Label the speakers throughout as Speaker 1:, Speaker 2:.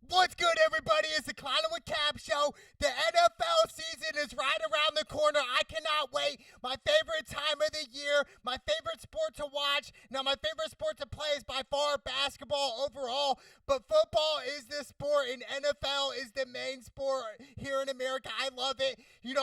Speaker 1: What's good, everybody? It's the Clown with Cap Show. The NFL season is right around the corner. I cannot wait. My favorite time of the year, my favorite sport to watch. Now, my favorite sport to play is by far basketball overall, but football is the sport, and NFL is the main sport here in America. I love it.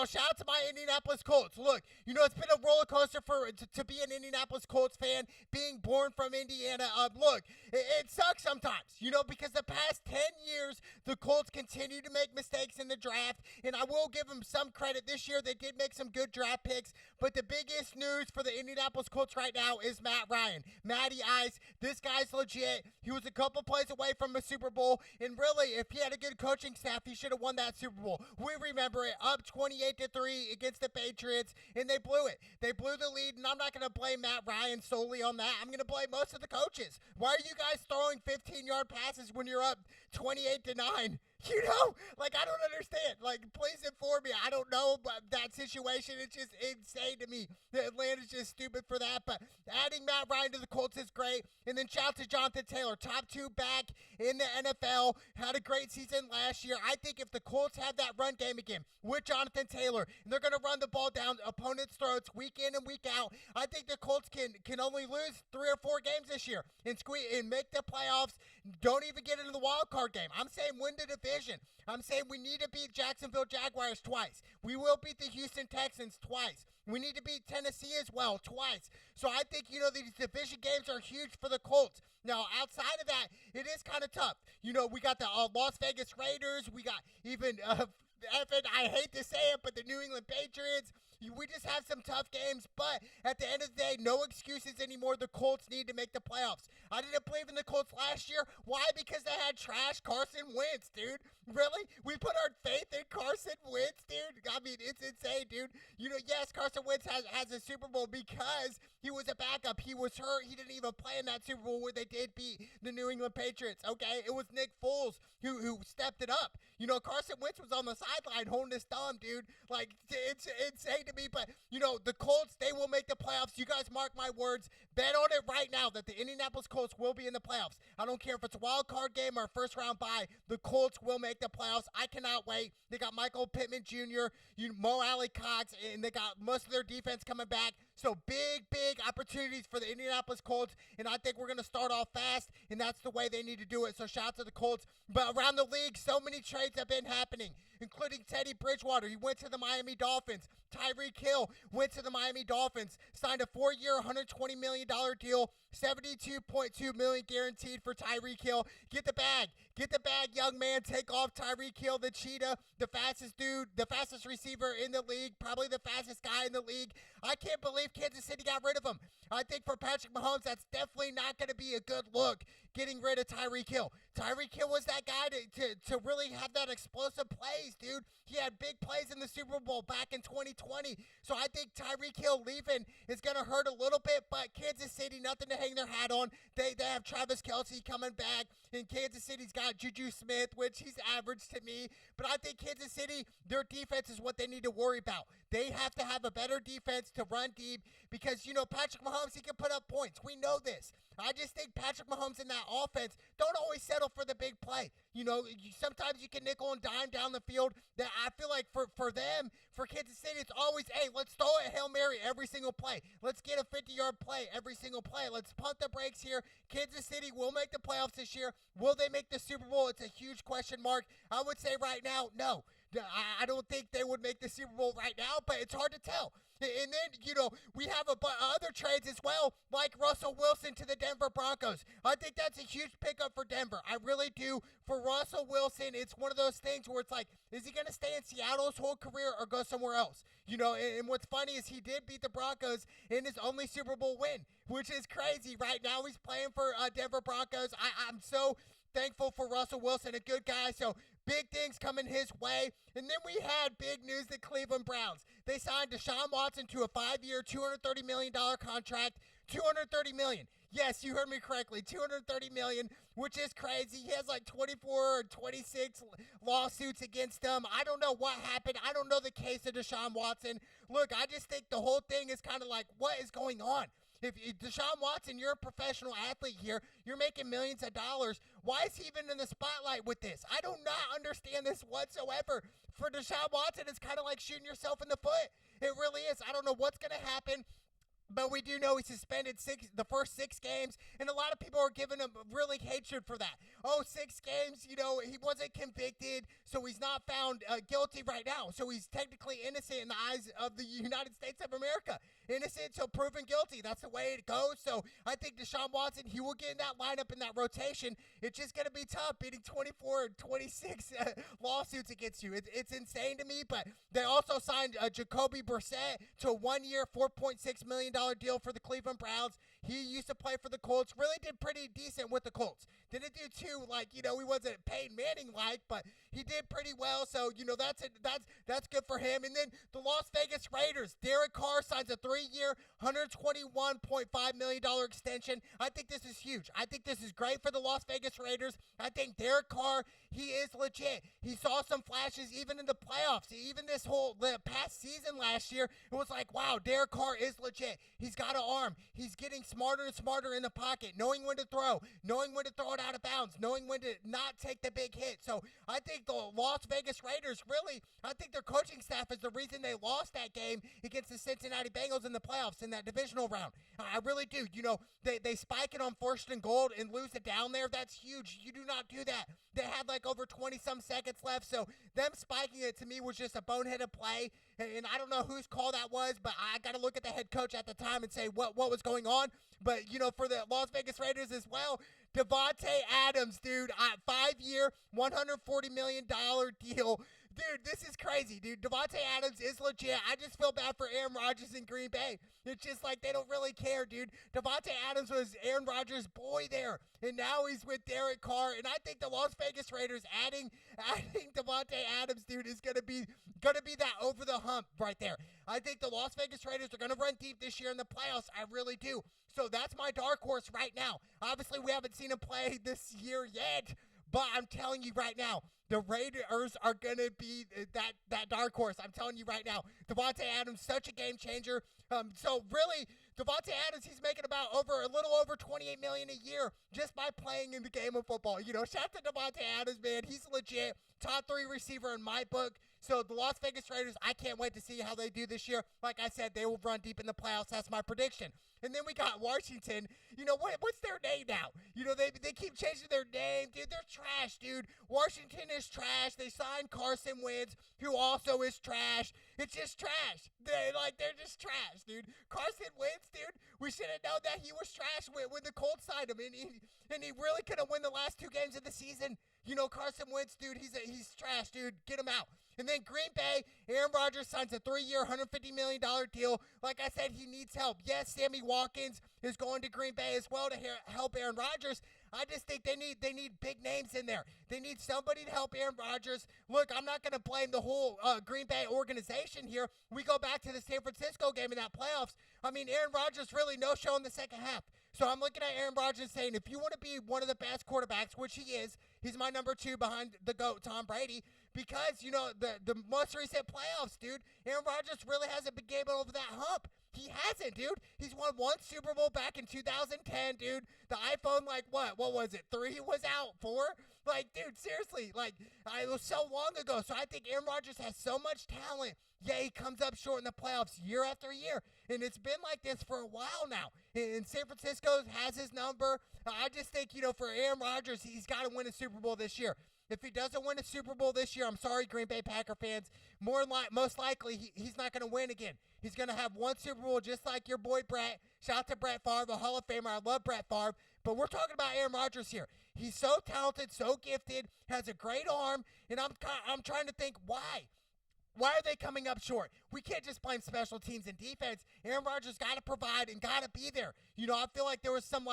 Speaker 1: Shout out to my Indianapolis Colts. Look, it's been a roller coaster to be an Indianapolis Colts fan, being born from Indiana. Look, it sucks sometimes, because the past 10 years, the Colts continue to make mistakes in the draft, and I will give them some credit. This year, they did make some good draft picks, but the biggest news for the Indianapolis Colts right now is Matt Ryan. Matty Ice, this guy's legit. He was a couple plays away from a Super Bowl, and really, if he had a good coaching staff, he should have won that Super Bowl. We remember it, up 28-3 against the Patriots, and they blew it. They blew the lead, and I'm not going to blame Matt Ryan solely on that. I'm going to blame most of the coaches. Why are you guys throwing 15-yard passes when you're up 28-9? I don't understand. Please inform me. I don't know, but that situation is just insane to me. Atlanta's just stupid for that, but adding Matt Ryan to the Colts is great. And then shout out to Jonathan Taylor, top 2 back in the NFL, had a great season last year. I think if the Colts have that run game again with Jonathan Taylor, and they're going to run the ball down opponents' throats week in and week out, I think the Colts can only lose 3 or 4 games this year and make the playoffs. Don't even get into the wild card game. I'm saying win the division. I'm saying we need to beat Jacksonville Jaguars twice. We will beat the Houston Texans twice. We need to beat Tennessee as well twice. So I think, these division games are huge for the Colts. Now, outside of that, it is kind of tough. We got the Las Vegas Raiders. We got even, I hate to say it, but the New England Patriots. We just have some tough games, but at the end of the day, no excuses anymore. The Colts need to make the playoffs. I didn't believe in the Colts last year. Why? Because they had trash Carson Wentz, dude. Really? We put our faith in Carson Wentz, dude? I mean, it's insane, dude. Yes, Carson Wentz has a Super Bowl because he was a backup. He was hurt. He didn't even play in that Super Bowl where they did beat the New England Patriots, okay? It was Nick Foles who stepped it up. Carson Wentz was on the sideline holding his thumb, dude. It's insane to me, but, the Colts, they will make the playoffs. You guys mark my words. Bet on it right now that the Indianapolis Colts will be in the playoffs. I don't care if it's a wild card game or a first-round bye. The Colts will make the playoffs. I cannot wait. They got Michael Pittman Jr., Mo Alley Cox, and they got most of their defense coming back. So big opportunities for the Indianapolis Colts, and I think we're going to start off fast, and that's the way they need to do it. So shout out to the Colts. But around the league, so many trades have been happening, including Teddy Bridgewater. He went to the Miami Dolphins. Tyreek Hill went to the Miami Dolphins, signed a 4-year, $120 million deal, $72.2 million guaranteed for Tyreek Hill. Get the bag. Get the bag, young man. Take off Tyreek Hill, the cheetah, the fastest dude, the fastest receiver in the league, probably the fastest guy in the league. I can't believe Kansas City got rid of him. I think for Patrick Mahomes, that's definitely not going to be a good look, getting rid of Tyreek Hill. Tyreek Hill was that guy to really have that explosive plays, dude. He had big plays in the Super Bowl back in 2020. So I think Tyreek Hill leaving is going to hurt a little bit, but Kansas City, nothing to hang their hat on. They have Travis Kelce coming back, and Kansas City's got Juju Smith, which he's average to me. But I think Kansas City, their defense is what they need to worry about. They have to have a better defense to run deep because, Patrick Mahomes, he can put up points. We know this. I just think Patrick Mahomes in that offense don't always settle for the big play. Sometimes you can nickel and dime down the field. That I feel like for them, for Kansas City, it's always, hey, let's throw a Hail Mary every single play. Let's get a 50-yard play every single play. Let's pump the brakes here. Kansas City will make the playoffs this year. Will they make the Super Bowl? It's a huge question mark. I would say right now, no. I don't think they would make the Super Bowl right now, but it's hard to tell. And then, we have other trades as well, like Russell Wilson to the Denver Broncos. I think that's a huge pickup for Denver. I really do. For Russell Wilson, it's one of those things where it's like, is he going to stay in Seattle his whole career or go somewhere else? And what's funny is he did beat the Broncos in his only Super Bowl win, which is crazy. Right now he's playing for Denver Broncos. I'm so thankful for Russell Wilson, a good guy. So big things coming his way. And then we had big news, the Cleveland Browns. They signed Deshaun Watson to a 5-year, $230 million contract. $230 million. Yes, you heard me correctly. $230 million, which is crazy. He has like 24 or 26 lawsuits against him. I don't know what happened. I don't know the case of Deshaun Watson. Look, I just think the whole thing is kind of like, what is going on? If Deshaun Watson, you're a professional athlete here, you're making millions of dollars. Why is he even in the spotlight with this? I do not understand this whatsoever. For Deshaun Watson, it's kind of like shooting yourself in the foot. It really is. I don't know what's going to happen. But we do know he suspended the first 6 games, and a lot of people are giving him really hatred for that. Oh, 6 games, he wasn't convicted, so he's not found guilty right now. So he's technically innocent in the eyes of the United States of America. Innocent till proven guilty. That's the way it goes. So I think Deshaun Watson, he will get in that lineup, in that rotation. It's just going to be tough beating 24 and 26 lawsuits against you. It's insane to me, but they also signed Jacoby Brissett to a 1-year, $4.6 million deal for the Cleveland Browns. He used to play for the Colts, really did pretty decent with the Colts. Didn't do too, he wasn't Peyton Manning-like, but he did pretty well, so, that's good for him. And then the Las Vegas Raiders, Derek Carr signs a 3-year, $121.5 million extension. I think this is huge. I think this is great for the Las Vegas Raiders. I think Derek Carr, he is legit. He saw some flashes even in the playoffs. Even the past season last year, it was like, wow, Derek Carr is legit. He's got an arm. He's getting smarter and smarter in the pocket, knowing when to throw it out of bounds, knowing when to not take the big hit. So I think the Las Vegas Raiders, really, I think their coaching staff is the reason they lost that game against the Cincinnati Bengals in the playoffs in that divisional round. I really do. They spike it on 1st and goal and lose it down there. That's huge. You do not do that. They had over 20-some seconds left, so them spiking it to me was just a boneheaded play, and I don't know whose call that was, but I got to look at the head coach at the time and say what was going on. But, for the Las Vegas Raiders as well, Davante Adams, dude, 5-year, $140 million deal. Dude, this is crazy, dude. Davante Adams is legit. I just feel bad for Aaron Rodgers in Green Bay. It's just like they don't really care, dude. Davante Adams was Aaron Rodgers' boy there, and now he's with Derek Carr. And I think the Las Vegas Raiders adding Davante Adams, dude, is gonna be that over the hump right there. I think the Las Vegas Raiders are gonna run deep this year in the playoffs. I really do. So that's my dark horse right now. Obviously, we haven't seen him play this year yet, but I'm telling you right now, the Raiders are going to be that dark horse. I'm telling you right now. Davante Adams, such a game changer. So really, Davante Adams, he's making a little over $28 million a year just by playing in the game of football. Shout out to Davante Adams, man. He's legit. Top 3 receiver in my book. So the Las Vegas Raiders, I can't wait to see how they do this year. Like I said, they will run deep in the playoffs. That's my prediction. And then we got Washington. What's their name now? They keep changing their name. Dude, they're trash, dude. Washington is trash. They signed Carson Wentz, who also is trash. It's just trash. They're just trash, dude. Carson Wentz, dude, we should have known that he was trash when the Colts signed him. And he really couldn't win the last 2 games of the season. Carson Wentz, dude, he's trash, dude. Get him out. And then Green Bay, Aaron Rodgers signs a 3-year, $150 million deal. Like I said, he needs help. Yes, Sammy Watkins is going to Green Bay as well to help Aaron Rodgers. I just think they need big names in there. They need somebody to help Aaron Rodgers. Look, I'm not going to blame the whole Green Bay organization here. We go back to the San Francisco game in that playoffs. Aaron Rodgers really no-show in the second half. So I'm looking at Aaron Rodgers saying, if you want to be one of the best quarterbacks, which he is, he's my number 2 behind the GOAT, Tom Brady, because, the most recent playoffs, dude, Aaron Rodgers really hasn't been able over that hump. He hasn't, dude. He's won 1 Super Bowl back in 2010, dude. The iPhone, what was it, 3 was out, 4? Dude, seriously, it was so long ago. So I think Aaron Rodgers has so much talent. Yeah, he comes up short in the playoffs year after year. And it's been like this for a while now. And San Francisco has his number. I just think, for Aaron Rodgers, he's got to win a Super Bowl this year. If he doesn't win a Super Bowl this year, I'm sorry, Green Bay Packer fans. Most likely, he's not going to win again. He's going to have 1 Super Bowl just like your boy Brett. Shout out to Brett Favre, the Hall of Famer. I love Brett Favre. But we're talking about Aaron Rodgers here. He's so talented, so gifted, has a great arm, and I'm trying to think why. Why are they coming up short? We can't just blame special teams and defense. Aaron Rodgers got to provide and got to be there. I feel like there was some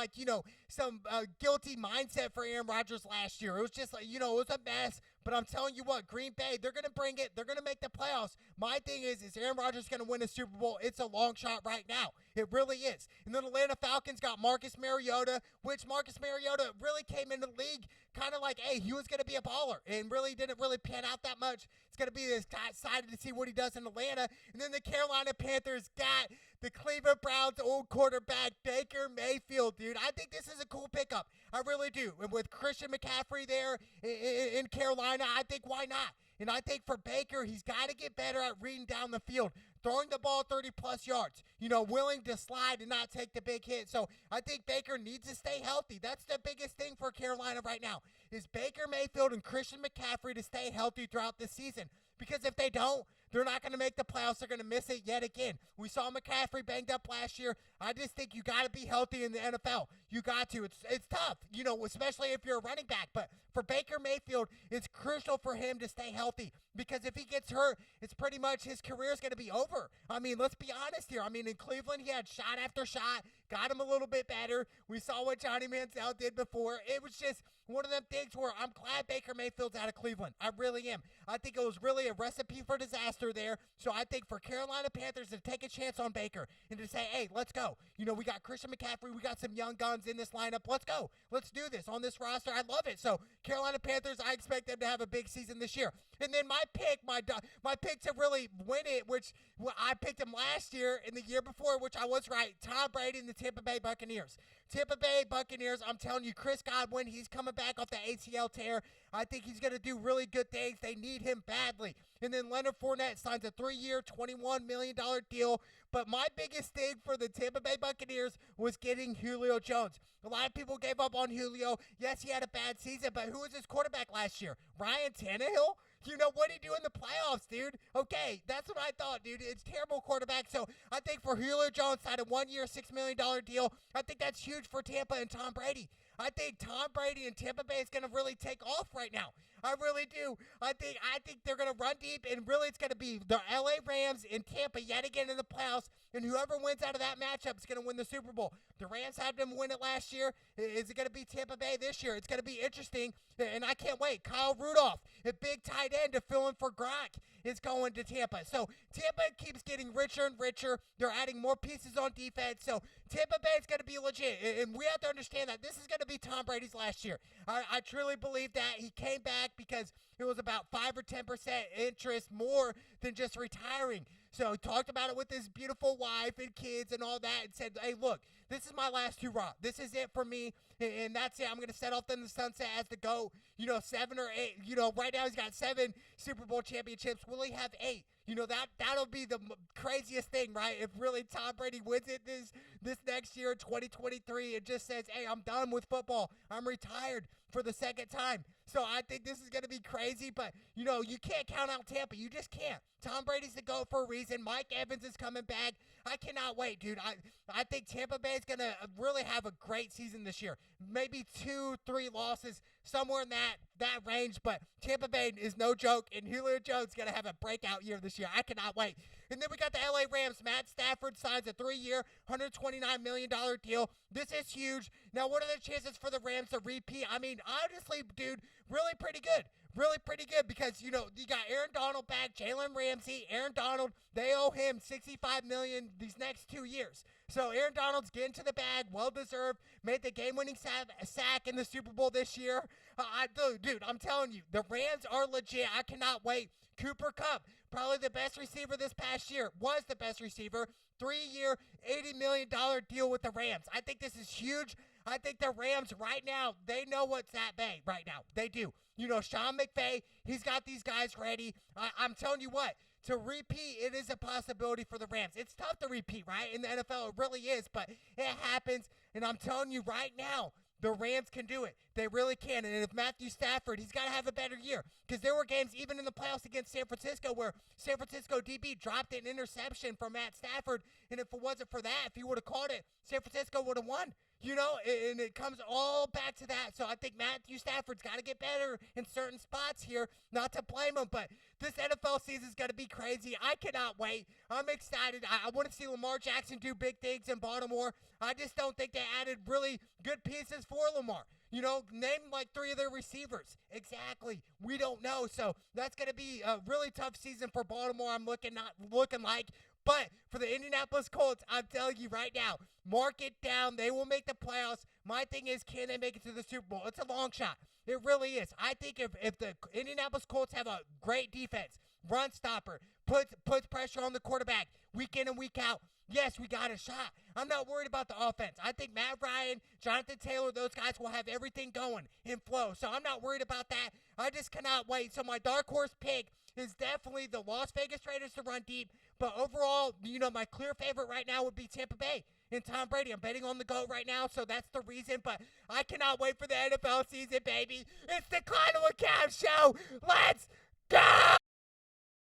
Speaker 1: guilty mindset for Aaron Rodgers last year. It was just it was a mess. But I'm telling you what, Green Bay, they're going to bring it. They're going to make the playoffs. My thing is Aaron Rodgers going to win a Super Bowl? It's a long shot right now. It really is. And then Atlanta Falcons got Marcus Mariota, which Marcus Mariota really came into the league kind of like, hey, he was going to be a baller and really didn't really pan out that much. It's going to be excited to see what he does in Atlanta. And then the Carolina Panthers got the Cleveland Browns old quarterback Baker Mayfield, dude. I think this is a cool pickup. I really do. And with Christian McCaffrey there in Carolina, I think why not? And I think for Baker, he's got to get better at reading down the field, throwing the ball 30-plus yards, willing to slide and not take the big hit. So I think Baker needs to stay healthy. That's the biggest thing for Carolina right now is Baker Mayfield and Christian McCaffrey to stay healthy throughout the season. Because if they don't, they're not going to make the playoffs. They're going to miss it yet again. We saw McCaffrey banged up last year. I just think you got to be healthy in the NFL. You got to. It's tough, especially if you're a running back. But for Baker Mayfield, it's crucial for him to stay healthy because if he gets hurt, it's pretty much his career is going to be over. I mean, let's be honest here. I mean, in Cleveland, he had shot after shot, got him a little bit better. We saw what Johnny Manziel did before. It was just one of them things where I'm glad Baker Mayfield's out of Cleveland. I really am. I think it was really a recipe for disaster there. So I think for Carolina Panthers to take a chance on Baker and to say, hey, let's go. We got Christian McCaffrey. We got some young guns in this lineup. Let's go. Let's do this on this roster. I love it. So Carolina Panthers, I expect them to have a big season this year. And then my pick to really win it, which I picked him last year and the year before, which I was right, Tom Brady and the Tampa Bay Buccaneers. Tampa Bay Buccaneers, I'm telling you, Chris Godwin, he's coming back off the ACL tear. I think he's going to do really good things. They need him badly. And then Leonard Fournette signs a 3-year, $21 million deal. But my biggest thing for the Tampa Bay Buccaneers was getting Julio Jones. A lot of people gave up on Julio. Yes, he had a bad season, but who was his quarterback last year? Ryan Tannehill? What did he do in the playoffs, dude? Okay, that's what I thought, dude. It's terrible quarterback. So I think for Julio Jones, signed a 1-year, $6 million deal. I think that's huge for Tampa and Tom Brady. I think Tom Brady and Tampa Bay is going to really take off right now. I really do. I think they're going to run deep, and really it's going to be the LA Rams and Tampa yet again in the playoffs, and whoever wins out of that matchup is going to win the Super Bowl. The Rams had them win it last year. Is it going to be Tampa Bay this year? It's going to be interesting, and I can't wait. Kyle Rudolph, a big tight end to fill in for Gronk, is going to Tampa. So Tampa keeps getting richer and richer. They're adding more pieces on defense. So Tampa Bay is going to be legit, and we have to understand that this is going to be Tom Brady's last year. I truly believe that. He came back because it was about 5 or 10% interest more than just retiring. So he talked about it with his beautiful wife and kids and all that and said, hey, look, this is my last hurrah. This is it for me, and that's it. I'm going to set off in the sunset as the GOAT. 7 or 8. Right now he's got 7 Super Bowl championships. Will he have 8? That'll be the craziest thing, right? If really Tom Brady wins it this next year, 2023, and just says, hey, I'm done with football. I'm retired for the second time. So I think this is going to be crazy, but, you can't count out Tampa. You just can't. Tom Brady's the GOAT for a reason. Mike Evans is coming back. I cannot wait, dude. I think Tampa Bay is going to really have a great season this year. Maybe 2-3 losses, somewhere in that range, but Tampa Bay is no joke, and Julio Jones is going to have a breakout year this year. I cannot wait. And then we got the LA Rams. Matt Stafford signs a 3-year, $129 million deal. This is huge. Now, what are the chances for the Rams to repeat? I mean, honestly, dude, really pretty good. Really pretty good because, you got Aaron Donald back, Jalen Ramsey, Aaron Donald. They owe him $65 million these next 2 years. So Aaron Donald's getting to the bag, well-deserved, made the game-winning sack in the Super Bowl this year. Dude, I'm telling you, the Rams are legit. I cannot wait. Cooper Kupp, probably the best receiver this past year, was the best receiver. 3-year, $80 million deal with the Rams. I think this is huge. I think the Rams right now, they know what's at bay right now. They do. Sean McVay, he's got these guys ready. I'm telling you what, to repeat, it is a possibility for the Rams. It's tough to repeat, right? In the NFL, it really is, but it happens. And I'm telling you right now, the Rams can do it. They really can. And if Matthew Stafford, he's got to have a better year. Because there were games even in the playoffs against San Francisco where San Francisco DB dropped an interception from Matt Stafford. And if it wasn't for that, if he would have caught it, San Francisco would have won. And it comes all back to that. So I think Matthew Stafford's got to get better in certain spots here. Not to blame him, but this NFL season is going to be crazy. I cannot wait. I'm excited. I want to see Lamar Jackson do big things in Baltimore. I just don't think they added really good pieces for Lamar. Name like 3 of their receivers. Exactly. We don't know. So that's going to be a really tough season for Baltimore. I'm not looking like. But for the Indianapolis Colts, I'm telling you right now, mark it down. They will make the playoffs. My thing is, can they make it to the Super Bowl? It's a long shot. It really is. I think if the Indianapolis Colts have a great defense, run stopper, puts pressure on the quarterback week in and week out, yes, we got a shot. I'm not worried about the offense. I think Matt Ryan, Jonathan Taylor, those guys will have everything going in flow. So I'm not worried about that. I just cannot wait. So my dark horse pick is definitely the Las Vegas Raiders to run deep. But overall, my clear favorite right now would be Tampa Bay and Tom Brady. I'm betting on the GOAT right now, so that's the reason. But I cannot wait for the NFL season, baby. It's the Clyde with Cam show. Let's go!